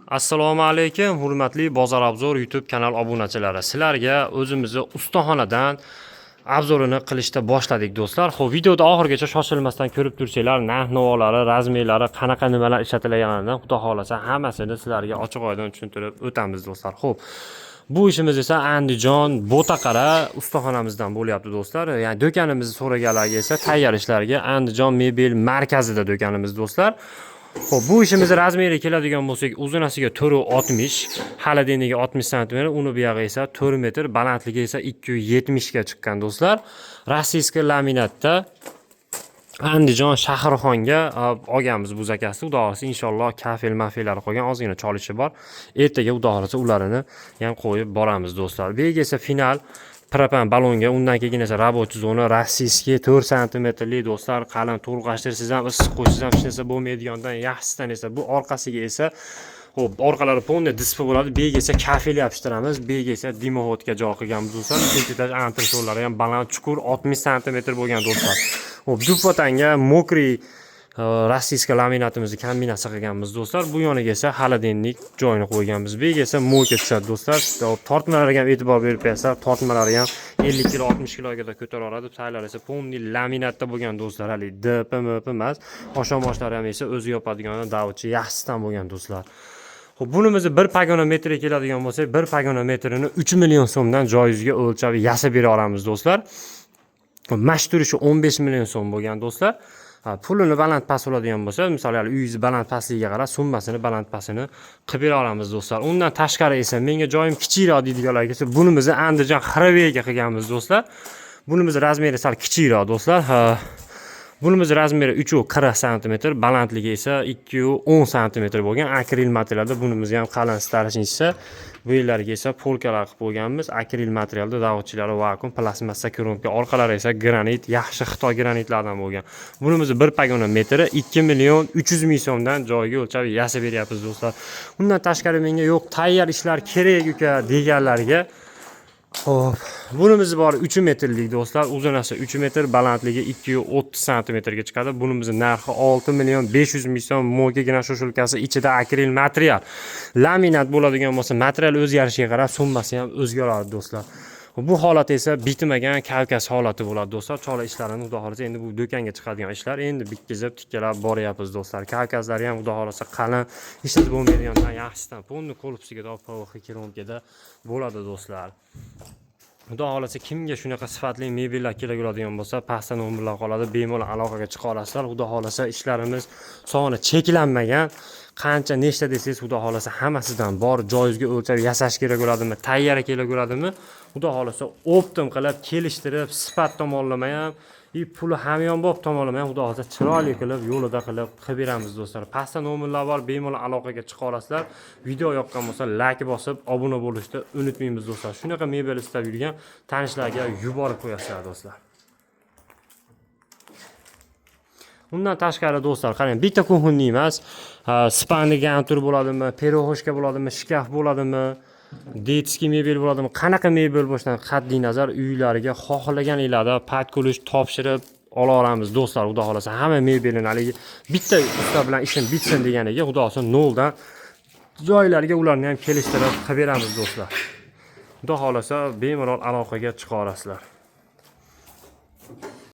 Assalomu alaykum, hurmatli Bozor Obzor YouTube kanal obunachilari. Sizlarga o'zimizni ustaxonadan obzorini qilishda boshladik do'stlar. Xo'p, videoda oxirigacha shoshilmasdan ko'rib tursanglar, narx-navolari, razmerlari, qanaqa nimalar ishlatilganidan xudo xolasa hammasini sizlarga ochiq-oydin tushuntirib o'tamiz do'stlar. Xo'p, bu ishimiz esa Andijon Bo'taqara ustaxonamizdan bo'lyapti do'stlar. Ya'ni do'konimizni so'raganlarga esa tayyor ishlarga Andijon mebel markazida do'konimiz do'stlar. Xo'p, bu ishimizni razmeri keladigan bo'lsak, uzunasiga 4.60, haladeniga 60 sm, uni buyog'i esa 4 metr, balandligi esa 270 ga chiqqan do'stlar. Rossiyskiy laminatda Andijon Shahrixonga olganmiz bu zakasni. Xudo xolasa inshaalloh kafel-mafellari qolgan ozgina cholishi bor. Ertaga xudo xolasa ularni ham qo'yib boramiz do'stlar. Bu yerga esa final propan balonga, undan keyin esa рабочий zona rossiyskiy 4 sm li do'stlar, qalin to'lg'ashtirsiz ham, issiq qo'ysiz ham hech narsa bo'lmaydigandan yaxshisidan esa bu orqasiga esa xo'p, orqalari polni displey bo'ladi. Bu yerga esa kafel yopishtiramiz. Bu yerga esa dimovodga joy qilganmiz do'stlar. Ikkinchi etaj antresolari ham baland, chuqur 60 sm bo'lgan do'stlar. Xo'p, dupotanga mokriy rossiyskiy laminatimizni kombinatsiya qilganmiz do'stlar. Bu yoniga esa haladenlik joyini qo'yganmiz. Bu yerga esa mo'ka tushadi do'stlar. Tortmalarga ham e'tibor berib qo'yasizlar. Tortmalari ham 50 kg 60 kg ga ko'tara oladi. Taylar esa polni laminatda bo'lgan do'stlar. Hali DPM emas. Oshon boshlari ham esa o'zi yopadigan davchi yaxshisidan bo'lgan do'stlar. Xo'p, bunimizni 1 pagonometrga keladigan bo'lsak, 1 pagonometrini 3 million so'mdan joyizga o'lchab yasab bera olamiz do'stlar. Mash turishi 15 million so'm bo'lgan do'stlar. Pulini baland past bo'ladigan bo'lsa, misol uyingiz baland pastligiga qarab summasini baland pastini qilib bera olamiz do'stlar. Undan tashqari esa menga joyim kichikroq deydiganlarga esa bunimizni Andijon Xravega qilganmiz do'stlar. Bunimizni razmeri sal kichikroq do'stlar. Bunimizni razmeri 3.40 sm, balandligi esa 2.10 sm bo'lgan akril materialda. Bunimizni ham qalin staroshnisi. Bu yerlarga esa polkalar qilib qo'yganmiz. Akril materialda, davodchilari vakuum, plastmassa ko'rinka, orqalari esa granit, yaxshi Xitoy granitlardan bo'lgan. Bunimizni 1 pagonometri 2 million 300 ming so'mdan joyiga o'lchab yasab beryapmiz do'stlar. Undan tashqari menga yo'q, tayyor ishlar kerak uka deganlarga xo'p, bunimiz bor 3 metrlik do'stlar, uzunasi 3 metr, balandligi 2.30 sm ga chiqadi. Bunimizning narxi 6 million 500 ming so'm. Mo'kagina shoshulkasi, ichida akril material. Laminat bo'ladigan bo'lsa, material o'zgarishiga qarab summasi ham o'zgaradi do'stlar. Bu holat esa bitmagan Kavkaz holati bo'ladi do'stlar. Chola ishlarini xudo xolasa endi bu do'konga chiqadigan ishlar endi bitkizib tikkalab boryapmiz do'stlar. Kavkazlari ham xudo xolasa qalin, ishsiz bo'lmaydigandan yaxshisidan polni korpusiga PVX keramikada bo'ladi do'stlar. Xudo xolasa kimga shunaqa sifatli mebellar kerak bo'ladigan bo'lsa, pastda nomerlar qoladi, bemalol aloqaga chiqa olasizlar. Xudo xolasa ishlarimiz soni cheklanmagan. Qancha nechta desangiz, xudo xolasa hammasidan bor. Joyizga o'lchab yasash kerak bo'ladimi, tayyor kerak bo'ladimi? Xudo xolasa optim qilib, kelishtirib, sifat tomonlama ham, puli hamyonbop tomonlama ham xudo xolasa chiroyli qilib, yo'lida qilib beramiz do'stlar. Pastda nomerlar bor, bemalol aloqaga chiqa olasizlar. Video yoqqan bo'lsa, like bosib, obuna bo'lishni unutmaymiz do'stlar. Shunaqa mebel istab yurgan tanishlarga yuborib qo'yasizlar do'stlar. Undan tashqari do'stlar, qarang, bitta kuxunli emas, spanli gantur bo'ladimi, perohoshka bo'ladimi, shkaf bo'ladimi, detskiy mebel bo'ladimi, qanaqa mebel bo'lishidan qat'iy nazar uylariga xohlaganinglarda patkulush topshirib ola olamiz do'stlar. Xudo xolasa hamma mebelini haligi bitta usta bilan ishim bitsin deganiga xudo xolasa noldan joylariga ularni ham kelishtirib qilib beramiz do'stlar. Xudo xolasa bemalol aloqaga chiqa olasizlar.